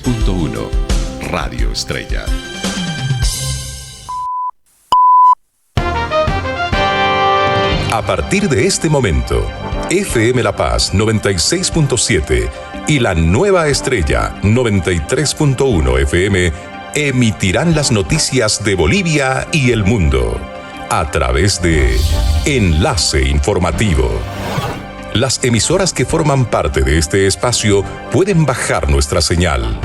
93.1 Radio Estrella. A partir de este momento, FM La Paz 96.7 y la Nueva Estrella 93.1 FM emitirán las noticias de Bolivia y el mundo a través de Enlace Informativo. Las emisoras que forman parte de este espacio pueden bajar nuestra señal.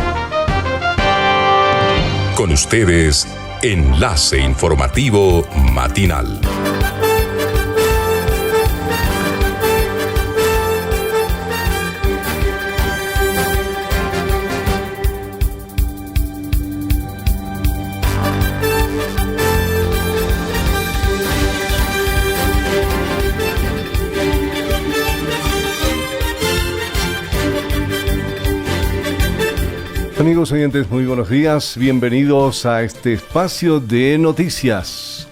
Con ustedes, Enlace Informativo Matinal. Amigos oyentes, muy buenos días. Bienvenidos a este espacio de noticias.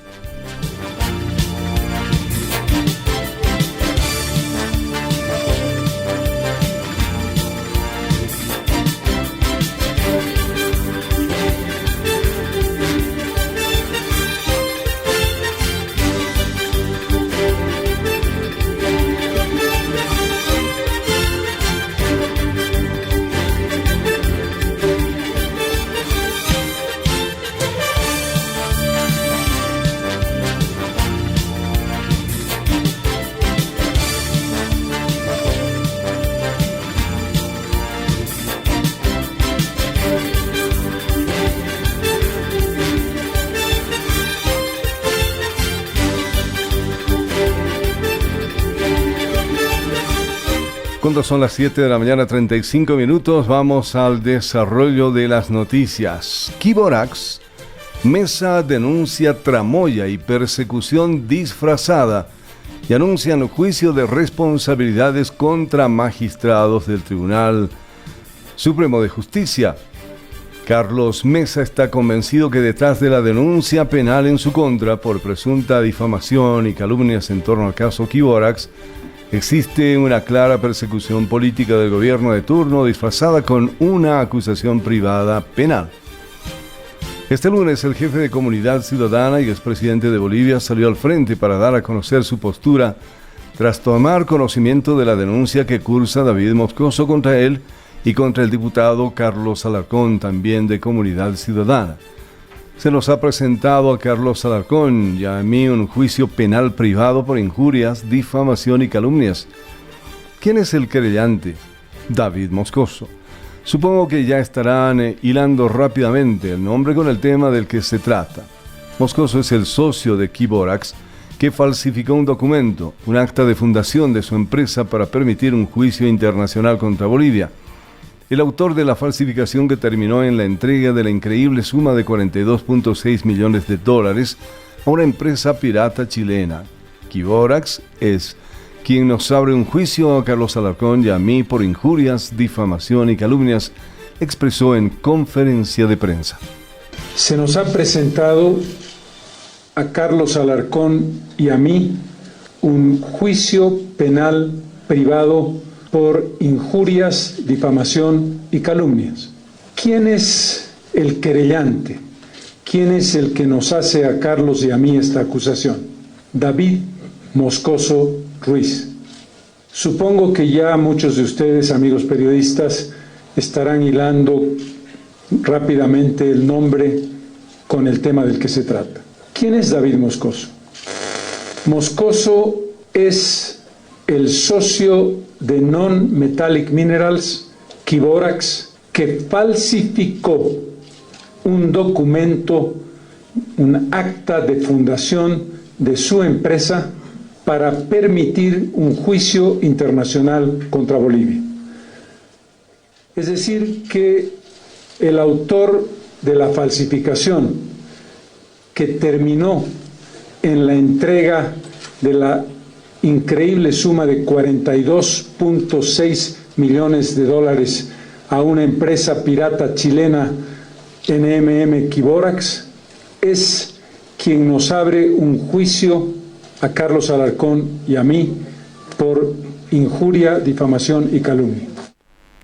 Cuando son las 7 de la mañana, 35 minutos, vamos al desarrollo de las noticias. Kiborax, Mesa denuncia tramoya y persecución disfrazada y anuncian juicio de responsabilidades contra magistrados del Tribunal Supremo de Justicia. Carlos Mesa está convencido que detrás de la denuncia penal en su contra por presunta difamación y calumnias en torno al caso Kiborax, existe una clara persecución política del gobierno de turno disfrazada con una acusación privada penal. Este lunes, el jefe de Comunidad Ciudadana y expresidente de Bolivia salió al frente para dar a conocer su postura tras tomar conocimiento de la denuncia que cursa David Moscoso contra él y contra el diputado Carlos Alarcón, también de Comunidad Ciudadana. Se nos ha presentado a Carlos Alarcón y a mí un juicio penal privado por injurias, difamación y calumnias. ¿Quién es el querellante? David Moscoso. Supongo que ya estarán hilando rápidamente el nombre con el tema del que se trata. Moscoso es el socio de Kiborax que falsificó un documento, un acta de fundación de su empresa para permitir un juicio internacional contra Bolivia. El autor de la falsificación que terminó en la entrega de la increíble suma de $42.6 millones a una empresa pirata chilena. Kiborax es quien nos abre un juicio a Carlos Alarcón y a mí por injurias, difamación y calumnias, expresó en conferencia de prensa. Se nos ha presentado a Carlos Alarcón y a mí un juicio penal privado por injurias, difamación y calumnias. ¿Quién es el querellante? ¿Quién es el que nos hace a Carlos y a mí esta acusación? David Moscoso Ruiz. Supongo que ya muchos de ustedes, amigos periodistas, estarán hilando rápidamente el nombre con el tema del que se trata. ¿Quién es David Moscoso? Moscoso es el socio de Non-Metallic Minerals, Kiborax, que falsificó un documento, un acta de fundación de su empresa para permitir un juicio internacional contra Bolivia. Es decir, que el autor de la falsificación, que terminó en la entrega de la increíble suma de $42.6 millones a una empresa pirata chilena, NMM Kiborax, es quien nos abre un juicio a Carlos Alarcón y a mí por injuria, difamación y calumnia.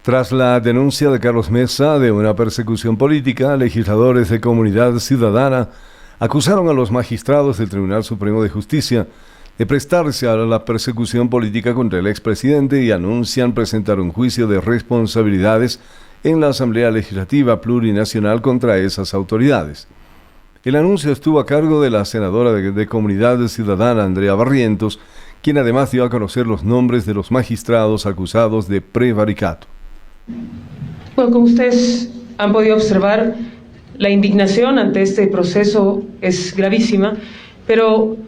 Tras la denuncia de Carlos Mesa de una persecución política, legisladores de Comunidad Ciudadana acusaron a los magistrados del Tribunal Supremo de Justicia de prestarse a la persecución política contra el expresidente y anuncian presentar un juicio de responsabilidades en la Asamblea Legislativa Plurinacional contra esas autoridades. El anuncio estuvo a cargo de la senadora de Comunidad Ciudadana, Andrea Barrientos, quien además dio a conocer los nombres de los magistrados acusados de prevaricato. Bueno, como ustedes han podido observar, la indignación ante este proceso es gravísima, pero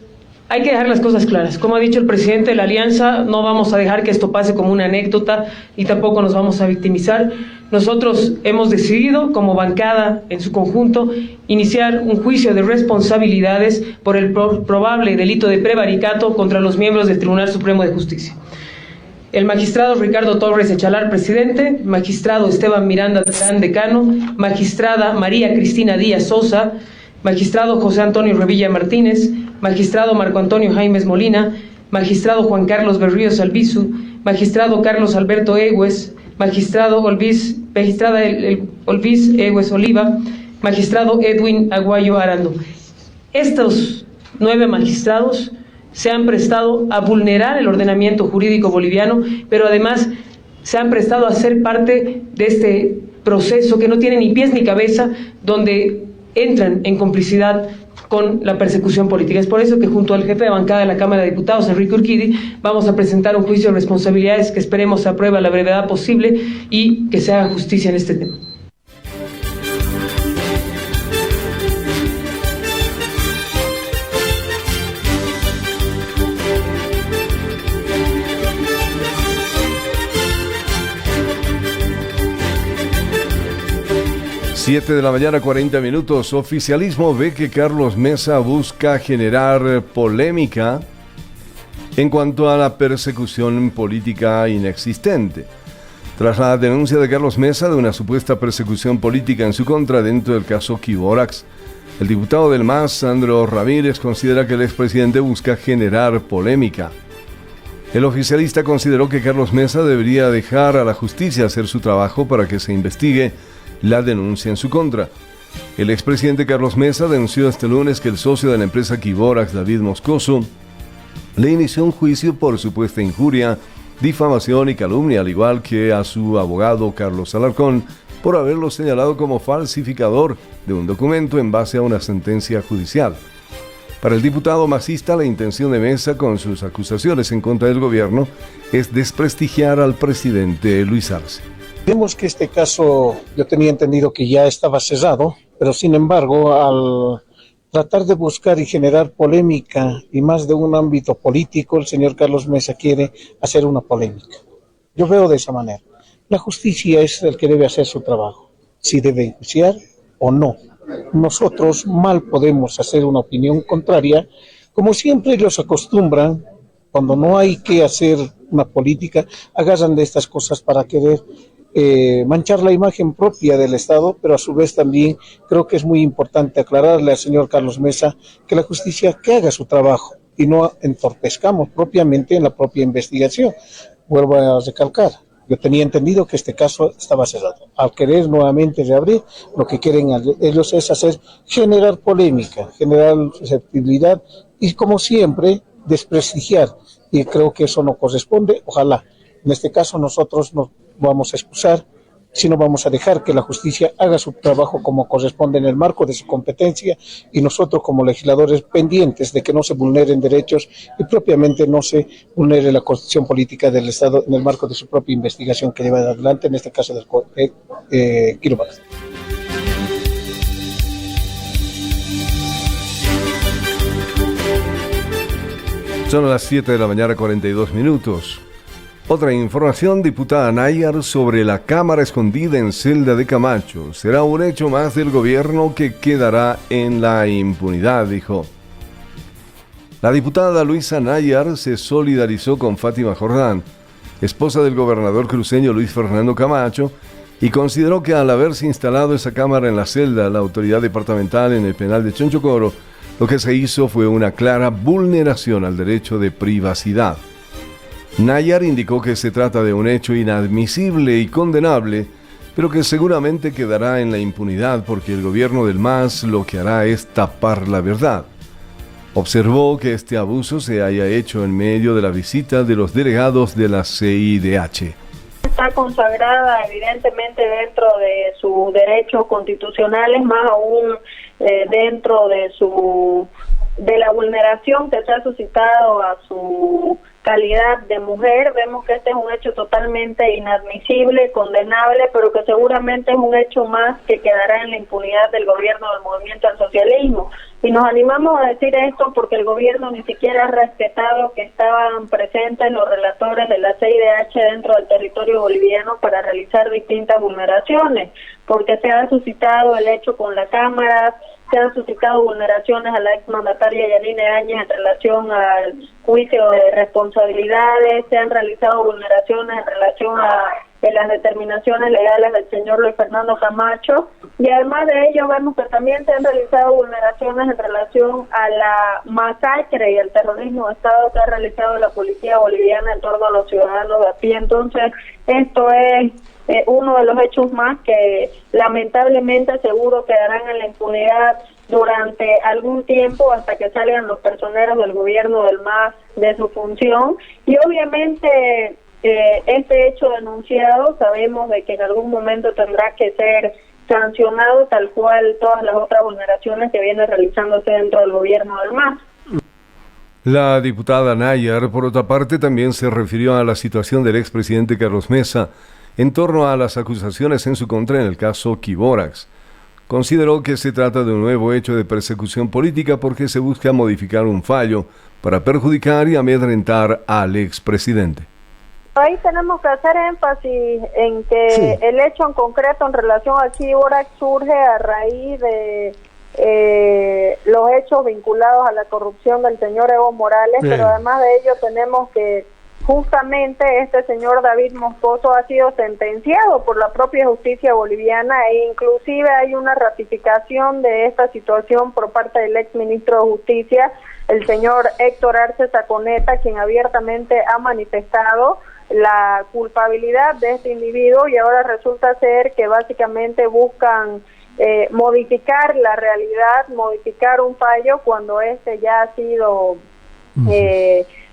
hay que dejar las cosas claras. Como ha dicho el presidente de la Alianza, no vamos a dejar que esto pase como una anécdota y tampoco nos vamos a victimizar. Nosotros hemos decidido, como bancada en su conjunto, iniciar un juicio de responsabilidades por el probable delito de prevaricato contra los miembros del Tribunal Supremo de Justicia. El magistrado Ricardo Torres Echalar, presidente; magistrado Esteban Miranda Terán, decano; magistrada María Cristina Díaz Sosa; magistrado José Antonio Revilla Martínez; magistrado Marco Antonio Jaimes Molina; magistrado Juan Carlos Berríos Albizu; magistrado Carlos Alberto Egues; magistrada Olvis Egues Oliva; magistrado Edwin Aguayo Arando. Estos 9 magistrados se han prestado a vulnerar el ordenamiento jurídico boliviano, pero además se han prestado a ser parte de este proceso que no tiene ni pies ni cabeza, donde entran en complicidad con la persecución política. Es por eso que junto al jefe de bancada de la Cámara de Diputados, Enrique Urquidi, vamos a presentar un juicio de responsabilidades que esperemos se apruebe a la brevedad posible y que se haga justicia en este tema. Siete de la mañana, 40 minutos. Oficialismo ve que Carlos Mesa busca generar polémica en cuanto a la persecución política inexistente. Tras la denuncia de Carlos Mesa de una supuesta persecución política en su contra dentro del caso Quiborax, el diputado del MAS, Sandro Ramírez, considera que el expresidente busca generar polémica. El oficialista consideró que Carlos Mesa debería dejar a la justicia hacer su trabajo para que se investigue la denuncia en su contra. El expresidente Carlos Mesa denunció este lunes que el socio de la empresa Quiborax, David Moscoso, le inició un juicio por supuesta injuria, difamación y calumnia, al igual que a su abogado Carlos Alarcón, por haberlo señalado como falsificador de un documento en base a una sentencia judicial. Para el diputado masista, la intención de Mesa con sus acusaciones en contra del gobierno es desprestigiar al presidente Luis Arce. Vemos que este caso, yo tenía entendido que ya estaba cerrado, pero sin embargo, al tratar de buscar y generar polémica y más de un ámbito político, el señor Carlos Mesa quiere hacer una polémica. Yo veo de esa manera. La justicia es el que debe hacer su trabajo, si debe enjuiciar o no. Nosotros mal podemos hacer una opinión contraria, como siempre ellos acostumbran, cuando no hay que hacer una política, agarran de estas cosas para querer manchar la imagen propia del Estado, pero a su vez también creo que es muy importante aclararle al señor Carlos Mesa que la justicia que haga su trabajo y no entorpezcamos propiamente en la propia investigación. Vuelvo a recalcar, yo tenía entendido que este caso estaba cerrado. Al querer nuevamente reabrir, lo que quieren ellos es generar polémica, generar susceptibilidad y, como siempre, desprestigiar. Y creo que eso no corresponde. Ojalá, en este caso, nosotros no vamos a excusar, sino vamos a dejar que la justicia haga su trabajo como corresponde en el marco de su competencia y nosotros como legisladores pendientes de que no se vulneren derechos y propiamente no se vulnere la constitución política del Estado en el marco de su propia investigación que lleva adelante, en este caso del Quirobax. Son las 7 de la mañana, 42 minutos. Otra información, diputada Nayar, sobre la cámara escondida en celda de Camacho. Será un hecho más del gobierno que quedará en la impunidad, dijo. La diputada Luisa Nayar se solidarizó con Fátima Jordán, esposa del gobernador cruceño Luis Fernando Camacho, y consideró que al haberse instalado esa cámara en la celda, la autoridad departamental en el penal de Chonchocoro, lo que se hizo fue una clara vulneración al derecho de privacidad. Nayar indicó que se trata de un hecho inadmisible y condenable, pero que seguramente quedará en la impunidad porque el gobierno del MAS lo que hará es tapar la verdad. Observó que este abuso se haya hecho en medio de la visita de los delegados de la CIDH. Está consagrada evidentemente dentro de sus derechos constitucionales, más aún dentro de la vulneración que se ha suscitado a su calidad de mujer. Vemos que este es un hecho totalmente inadmisible, condenable, pero que seguramente es un hecho más que quedará en la impunidad del gobierno del Movimiento al Socialismo. Y nos animamos a decir esto porque el gobierno ni siquiera ha respetado que estaban presentes los relatores de la CIDH dentro del territorio boliviano para realizar distintas vulneraciones, porque se ha suscitado el hecho con la Cámara, se han suscitado vulneraciones a la exmandataria Yanine Áñez en relación al juicio de responsabilidades, se han realizado vulneraciones en relación a las determinaciones legales del señor Luis Fernando Camacho, y además de ello vemos que también se han realizado vulneraciones en relación a la masacre y el terrorismo de Estado que ha realizado la policía boliviana en torno a los ciudadanos de a pie. Entonces, esto es uno de los hechos más que lamentablemente seguro quedarán en la impunidad durante algún tiempo hasta que salgan los personeros del gobierno del MAS de su función. Y obviamente este hecho denunciado sabemos de que en algún momento tendrá que ser sancionado, tal cual todas las otras vulneraciones que vienen realizándose dentro del gobierno del MAS. La diputada Nayar, por otra parte, también se refirió a la situación del expresidente Carlos Mesa en torno a las acusaciones en su contra en el caso Quiborax. Consideró que se trata de un nuevo hecho de persecución política porque se busca modificar un fallo para perjudicar y amedrentar al expresidente. Ahí tenemos que hacer énfasis en que el hecho en concreto en relación a Quiborax surge a raíz de los hechos vinculados a la corrupción del señor Evo Morales, pero además de ello tenemos que justamente este señor David Moscoso ha sido sentenciado por la propia justicia boliviana e inclusive hay una ratificación de esta situación por parte del ex ministro de Justicia, el señor Héctor Arce Saconeta, quien abiertamente ha manifestado la culpabilidad de este individuo y ahora resulta ser que básicamente buscan modificar la realidad, modificar un fallo cuando este ya ha sido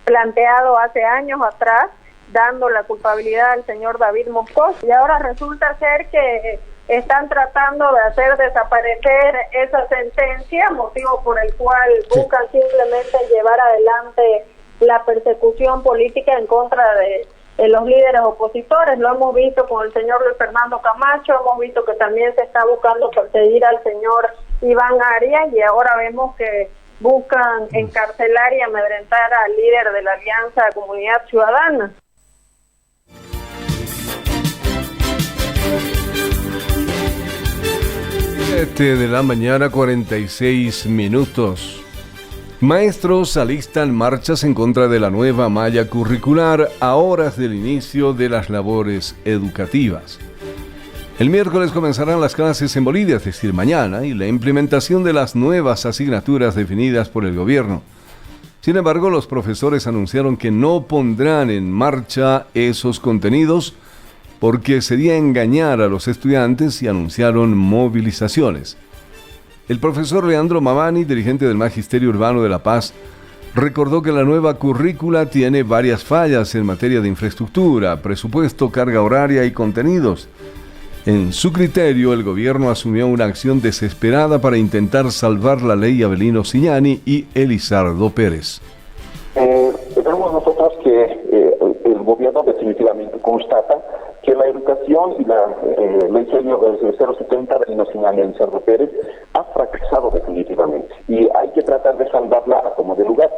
planteado hace años atrás, dando la culpabilidad al señor David Moscoso. Y ahora resulta ser que están tratando de hacer desaparecer esa sentencia, motivo por el cual buscan simplemente llevar adelante la persecución política en contra de los líderes opositores. Lo hemos visto con el señor Luis Fernando Camacho, hemos visto que también se está buscando perseguir al señor Iván Arias y ahora vemos que buscan encarcelar y amedrentar al líder de la Alianza Comunidad Ciudadana. De la mañana, 46 minutos. Maestros alistan marchas en contra de la nueva malla curricular a horas del inicio de las labores educativas. El miércoles comenzarán las clases en Bolivia, es decir, mañana, y la implementación de las nuevas asignaturas definidas por el gobierno. Sin embargo, los profesores anunciaron que no pondrán en marcha esos contenidos porque sería engañar a los estudiantes y anunciaron movilizaciones. El profesor Leandro Mamani, dirigente del Magisterio Urbano de La Paz, recordó que la nueva currícula tiene varias fallas en materia de infraestructura, presupuesto, carga horaria y contenidos. En su criterio, el gobierno asumió una acción desesperada para intentar salvar la ley Avelino Signani y Elizardo Pérez. Vemos nosotros que el gobierno definitivamente constata que la educación y la ley 070 Avelino Signani y Elizardo Pérez ha fracasado definitivamente y hay que tratar de salvarla a como de lugar.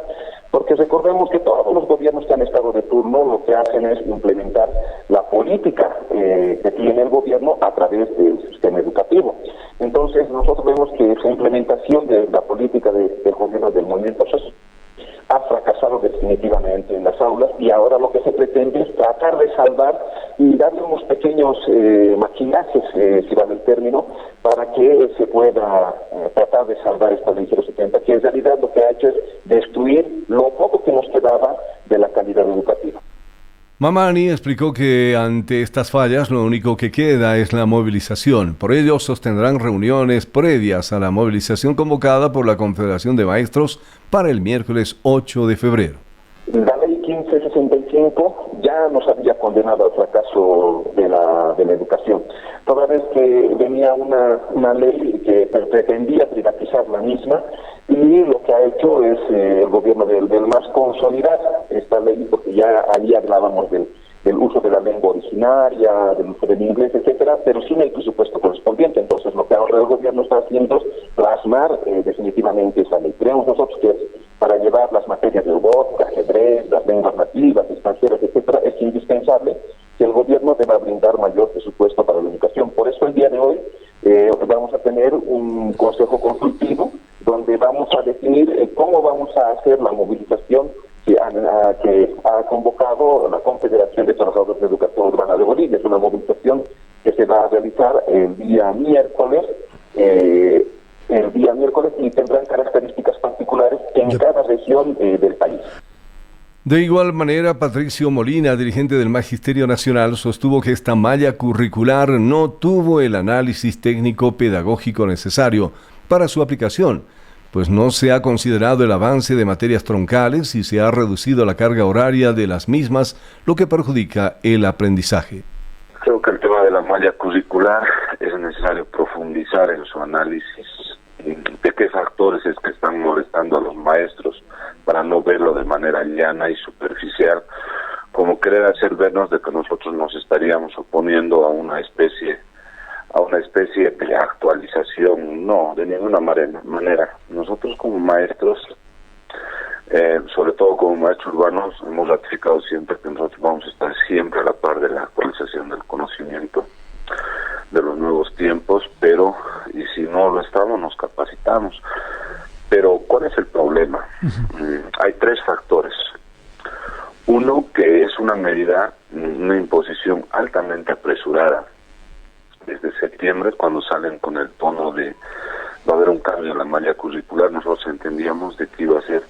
Porque recordemos que todos los gobiernos que han estado de turno lo que hacen es implementar la política que tiene el gobierno a través del sistema educativo. Entonces nosotros vemos que esa implementación de la política del gobierno del movimiento social ha fracasado definitivamente en las aulas y ahora lo que se pretende es tratar de salvar y darle unos pequeños maquillajes, si vale el término, para que se pueda tratar de salvar esta ley 070, que en realidad lo que ha hecho es destruir lo poco que nos quedaba de la calidad educativa. Mamani explicó que ante estas fallas lo único que queda es la movilización. Por ello sostendrán reuniones previas a la movilización convocada por la Confederación de Maestros para el miércoles 8 de febrero. La ley 1565 ya nos había condenado al fracaso de la educación. Toda vez que venía una ley que pretendía privatizar la misma, y lo que ha hecho es el gobierno del MAS consolidar esta ley, porque ya ahí hablábamos del uso de la lengua originaria, del uso del inglés, etcétera, pero sin el presupuesto correspondiente. Entonces lo que ahora el gobierno está haciendo es plasmar definitivamente esa ley. Creemos nosotros que para llevar las materias de robótica, ajedrez, las lenguas nativas, extranjeras, etcétera, es indispensable que el gobierno deba brindar mayor presupuesto para la educación. Por eso el día de hoy vamos a tener un consejo consultivo donde vamos a definir cómo vamos a hacer la movilización que ha convocado la Confederación de Trabajadores de Educación Urbana de Bolivia. Es una movilización que se va a realizar el día miércoles y tendrán características particulares en cada región del país. De igual manera, Patricio Molina, dirigente del Magisterio Nacional, sostuvo que esta malla curricular no tuvo el análisis técnico-pedagógico necesario para su aplicación, pues no se ha considerado el avance de materias troncales y se ha reducido la carga horaria de las mismas, lo que perjudica el aprendizaje. Creo que el tema de la malla curricular es necesario profundizar en su análisis, de qué factores es que están molestando a los maestros para no verlo de manera llana y superficial, como querer hacer vernos de que nosotros nos estaríamos oponiendo a una especie de actualización. No, de ninguna manera. Nosotros como maestros, sobre todo como maestros urbanos, hemos ratificado siempre que nosotros vamos a estar siempre a la par de la actualización del conocimiento, de los nuevos tiempos, pero, y si no lo estamos, nos capacitamos. Pero, ¿cuál es el problema? Hay tres factores. Uno, que es una medida, una imposición altamente apresurada. Desde septiembre, cuando salen con el tono de va a haber un cambio en la malla curricular, nosotros entendíamos de que iba a ser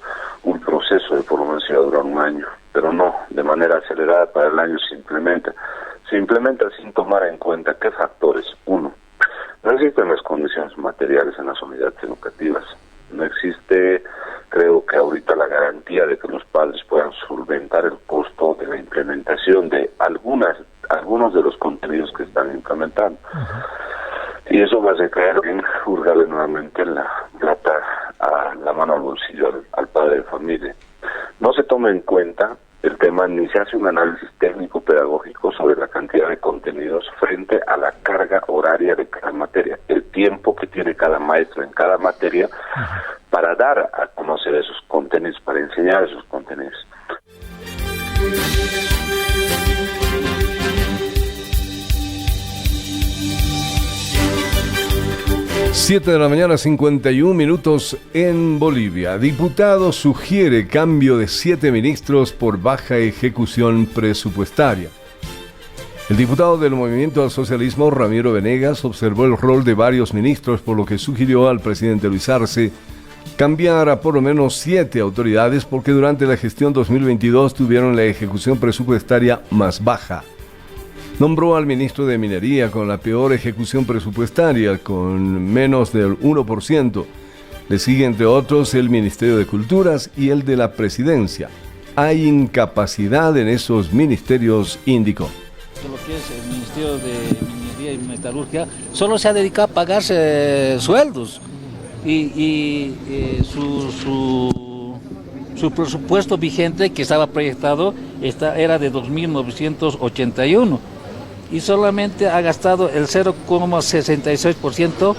un proceso de por lo menos iba a durar un año, pero no, de manera acelerada para el año se implementa sin tomar en cuenta qué factores. Uno, no existen las condiciones materiales en las unidades educativas, no existe, creo que ahorita la garantía de que los padres puedan solventar el costo de la implementación de algunos de los contenidos que están implementando. Y eso va a recaer en hurgarle nuevamente la plata a la mano al bolsillo al padre de familia. No se toma en cuenta el tema, ni se hace un análisis técnico-pedagógico sobre la cantidad de contenidos frente a la carga horaria de cada materia, el tiempo que tiene cada maestro en cada materia para dar a conocer esos contenidos, para enseñar esos contenidos. 7 de la mañana, 51 minutos en Bolivia. Diputado sugiere cambio de 7 ministros por baja ejecución presupuestaria. El diputado del Movimiento al Socialismo, Ramiro Venegas, observó el rol de varios ministros, por lo que sugirió al presidente Luis Arce cambiar a por lo menos 7 autoridades porque durante la gestión 2022 tuvieron la ejecución presupuestaria más baja. Nombró al ministro de Minería con la peor ejecución presupuestaria, con menos del 1%. Le sigue, entre otros, el Ministerio de Culturas y el de la Presidencia. Hay incapacidad en esos ministerios, indicó. Lo que es el Ministerio de Minería y Metalurgia solo se ha dedicado a pagarse sueldos y su presupuesto vigente que estaba proyectado era de 2.981 y solamente ha gastado el 0,66%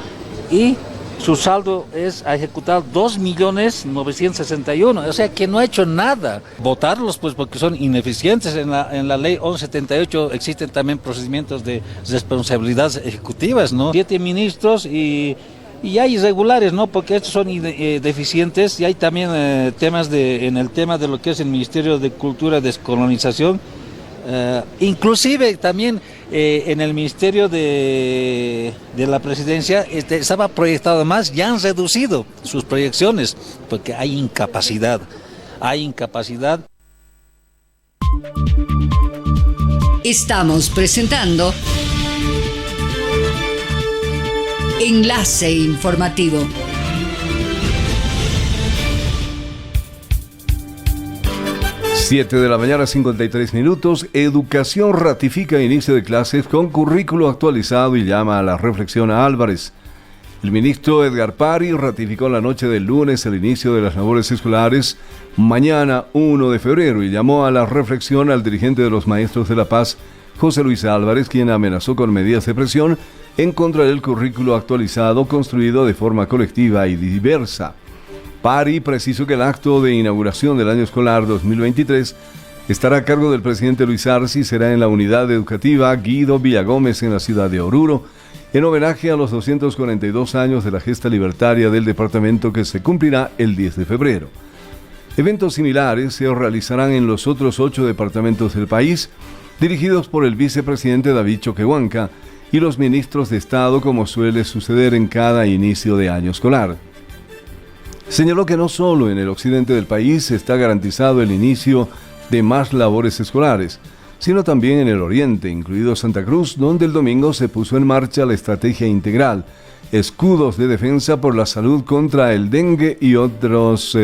y su saldo ha ejecutado 2.961.000, o sea que no ha hecho nada. Votarlos pues porque son ineficientes. En la ley 1178 existen también procedimientos de responsabilidades ejecutivas, ¿no? 7 ministros y hay irregulares, ¿no? Porque estos son deficientes y hay también temas en el tema de lo que es el Ministerio de Cultura y Descolonización. Inclusive también en el Ministerio de la Presidencia estaba proyectado más, ya han reducido sus proyecciones porque hay incapacidad. Estamos presentando Enlace Informativo. Siete de la mañana, 53 minutos. Educación ratifica inicio de clases con currículo actualizado y llama a la reflexión a Álvarez. El ministro Edgar Pari ratificó la noche del lunes el inicio de las labores escolares mañana 1 de febrero y llamó a la reflexión al dirigente de los maestros de La Paz, José Luis Álvarez, quien amenazó con medidas de presión en contra del currículo actualizado construido de forma colectiva y diversa. Pari precisó que el acto de inauguración del año escolar 2023 estará a cargo del presidente Luis Arce y será en la unidad educativa Guido Villagómez en la ciudad de Oruro, en homenaje a los 242 años de la gesta libertaria del departamento que se cumplirá el 10 de febrero. Eventos similares se realizarán en los otros 8 departamentos del país, dirigidos por el vicepresidente David Choquehuanca y los ministros de Estado, como suele suceder en cada inicio de año escolar. Señaló que no solo en el occidente del país está garantizado el inicio de más labores escolares, sino también en el oriente, incluido Santa Cruz, donde el domingo se puso en marcha la estrategia integral, escudos de defensa por la salud contra el dengue y otros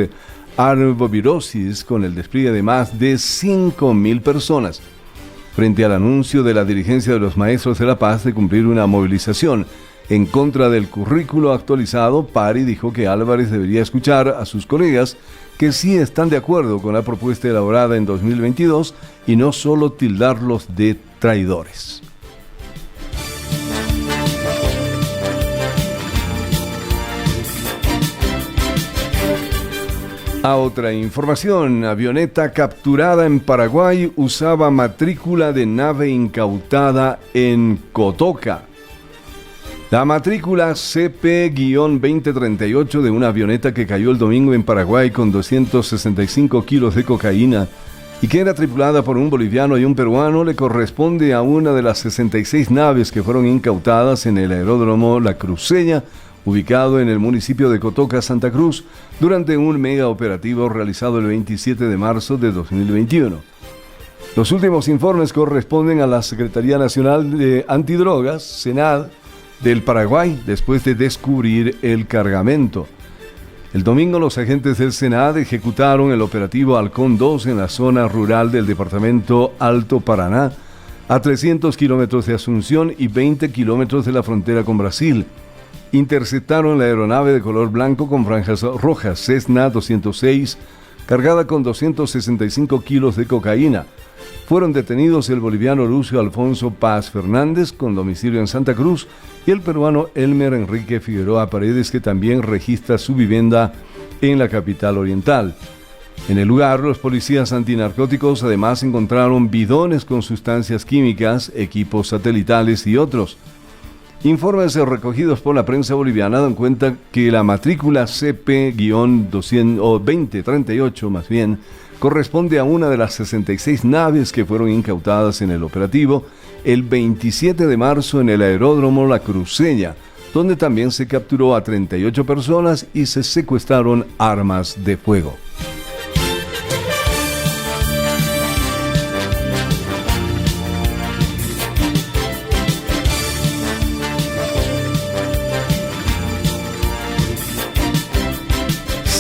arbovirosis, con el despliegue de más de 5.000 personas. Frente al anuncio de la dirigencia de los maestros de La Paz de cumplir una movilización en contra del currículo actualizado, Pari dijo que Álvarez debería escuchar a sus colegas que sí están de acuerdo con la propuesta elaborada en 2022 y no solo tildarlos de traidores. A otra información, avioneta capturada en Paraguay usaba matrícula de nave incautada en Cotoca. La matrícula CP-2038 de una avioneta que cayó el domingo en Paraguay con 265 kilos de cocaína y que era tripulada por un boliviano y un peruano le corresponde a una de las 66 naves que fueron incautadas en el aeródromo La Cruceña, ubicado en el municipio de Cotoca, Santa Cruz, durante un mega operativo realizado el 27 de marzo de 2021. Los últimos informes corresponden a la Secretaría Nacional de Antidrogas, SENAD, del Paraguay, después de descubrir el cargamento. El domingo los agentes del SENAD ejecutaron el operativo Halcón 2 en la zona rural del departamento Alto Paraná, a 300 kilómetros de Asunción y 20 kilómetros de la frontera con Brasil. Interceptaron la aeronave de color blanco con franjas rojas Cessna 206, cargada con 265 kilos de cocaína. Fueron detenidos el boliviano Lucio Alfonso Paz Fernández, con domicilio en Santa Cruz, y el peruano Elmer Enrique Figueroa Paredes, que también registra su vivienda en la capital oriental. En el lugar, los policías antinarcóticos además encontraron bidones con sustancias químicas, equipos satelitales y otros. Informes recogidos por la prensa boliviana dan cuenta que la matrícula CP-2038 más bien corresponde a una de las 66 naves que fueron incautadas en el operativo el 27 de marzo en el aeródromo La Cruceña, donde también se capturó a 38 personas y se secuestraron armas de fuego.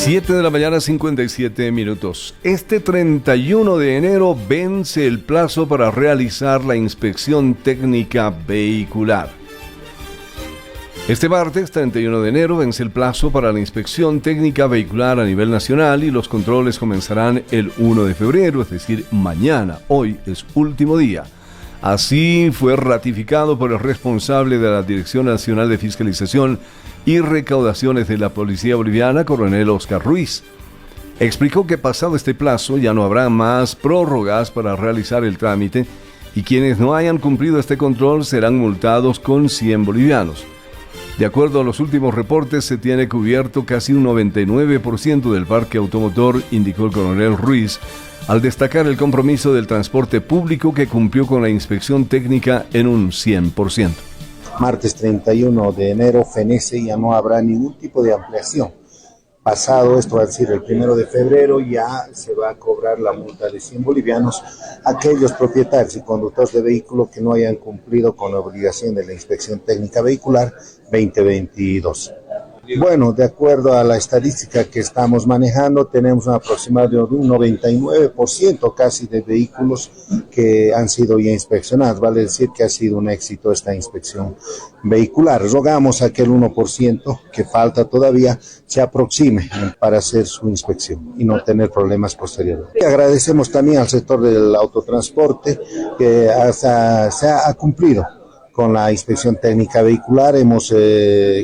Siete de la mañana, 57 minutos. Este 31 de enero vence el plazo para realizar la inspección técnica vehicular. Este martes, 31 de enero, vence el plazo para la inspección técnica vehicular a nivel nacional y los controles comenzarán el 1 de febrero, es decir, mañana. Hoy es último día. Así fue ratificado por el responsable de la Dirección Nacional de Fiscalización y Recaudaciones de la Policía Boliviana, coronel Oscar Ruiz. Explicó que pasado este plazo ya no habrá más prórrogas para realizar el trámite y quienes no hayan cumplido este control serán multados con 100 bolivianos. De acuerdo a los últimos reportes, se tiene cubierto casi un 99% del parque automotor, indicó el coronel Ruiz, al destacar el compromiso del transporte público que cumplió con la inspección técnica en un 100%. Martes 31 de enero fenece, ya no habrá ningún tipo de ampliación pasado, esto va a decir el 1 de febrero, ya se va a cobrar la multa de 100 bolivianos a aquellos propietarios y conductores de vehículos que no hayan cumplido con la obligación de la inspección técnica vehicular 2022. Bueno, de acuerdo a la estadística que estamos manejando, tenemos un aproximado de un 99% casi de vehículos que han sido ya inspeccionados, vale decir que ha sido un éxito esta inspección vehicular. Rogamos a que el 1% que falta todavía se aproxime para hacer su inspección y no tener problemas posteriores. Y agradecemos también al sector del autotransporte que se ha cumplido con la inspección técnica vehicular. Hemos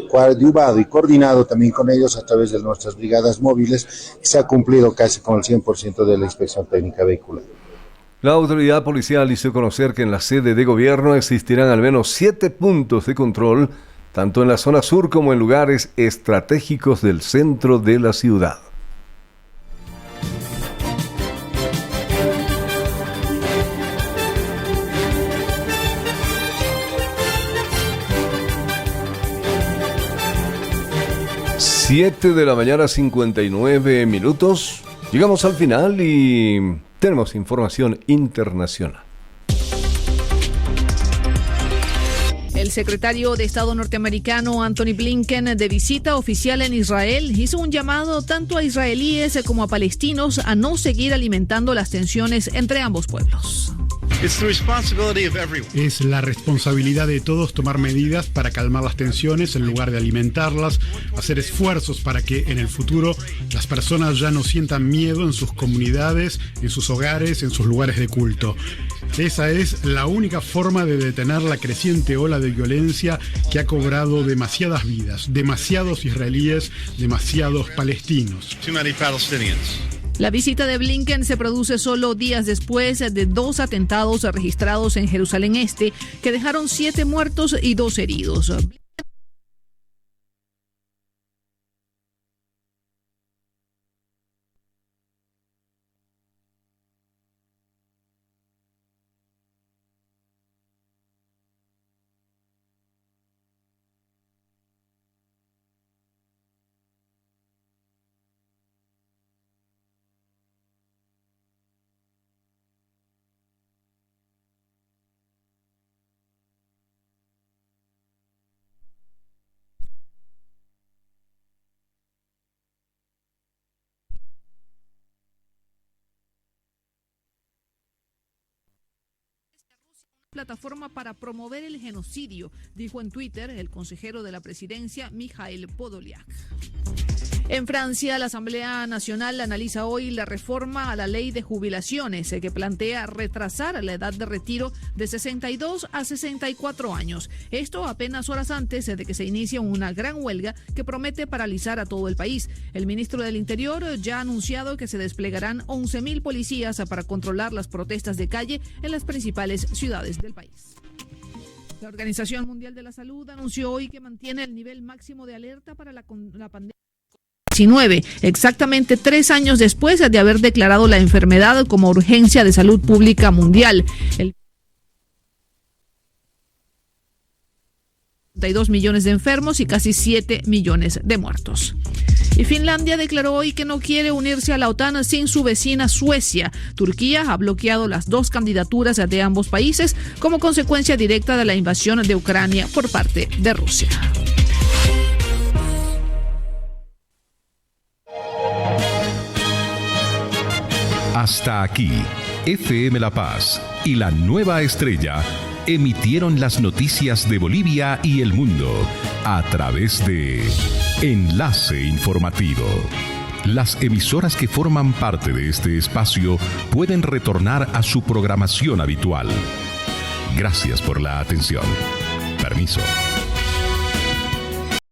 coadyuvado y coordinado también con ellos a través de nuestras brigadas móviles y se ha cumplido casi con el 100% de la inspección técnica vehicular. La autoridad policial hizo conocer que en la sede de gobierno existirán al menos 7 puntos de control, tanto en la zona sur como en lugares estratégicos del centro de la ciudad. Siete de la mañana, 59 minutos. Llegamos al final y tenemos información internacional. El secretario de Estado norteamericano Antony Blinken, de visita oficial en Israel, hizo un llamado tanto a israelíes como a palestinos a no seguir alimentando las tensiones entre ambos pueblos. Es la responsabilidad de todos tomar medidas para calmar las tensiones en lugar de alimentarlas, hacer esfuerzos para que en el futuro las personas ya no sientan miedo en sus comunidades, en sus hogares, en sus lugares de culto. Esa es la única forma de detener la creciente ola de violencia que ha cobrado demasiadas vidas, demasiados israelíes, demasiados palestinos. La visita de Blinken se produce solo días después de 2 atentados registrados en Jerusalén Este que dejaron 7 muertos y 2 heridos. Plataforma para promover el genocidio, dijo en Twitter el consejero de la presidencia, Mikhail Podolyak. En Francia, la Asamblea Nacional analiza hoy la reforma a la ley de jubilaciones que plantea retrasar la edad de retiro de 62 a 64 años. Esto apenas horas antes de que se inicie una gran huelga que promete paralizar a todo el país. El ministro del Interior ya ha anunciado que se desplegarán 11.000 policías para controlar las protestas de calle en las principales ciudades del país. La Organización Mundial de la Salud anunció hoy que mantiene el nivel máximo de alerta para la pandemia. Exactamente 3 años después de haber declarado la enfermedad como urgencia de salud pública mundial. 32 millones de enfermos y casi 7 millones de muertos. Y Finlandia declaró hoy que no quiere unirse a la OTAN sin su vecina Suecia. Turquía ha bloqueado las 2 candidaturas de ambos países como consecuencia directa de la invasión de Ucrania por parte de Rusia. Hasta aquí, FM La Paz y La Nueva Estrella emitieron las noticias de Bolivia y el mundo a través de Enlace Informativo. Las emisoras que forman parte de este espacio pueden retornar a su programación habitual. Gracias por la atención. Permiso.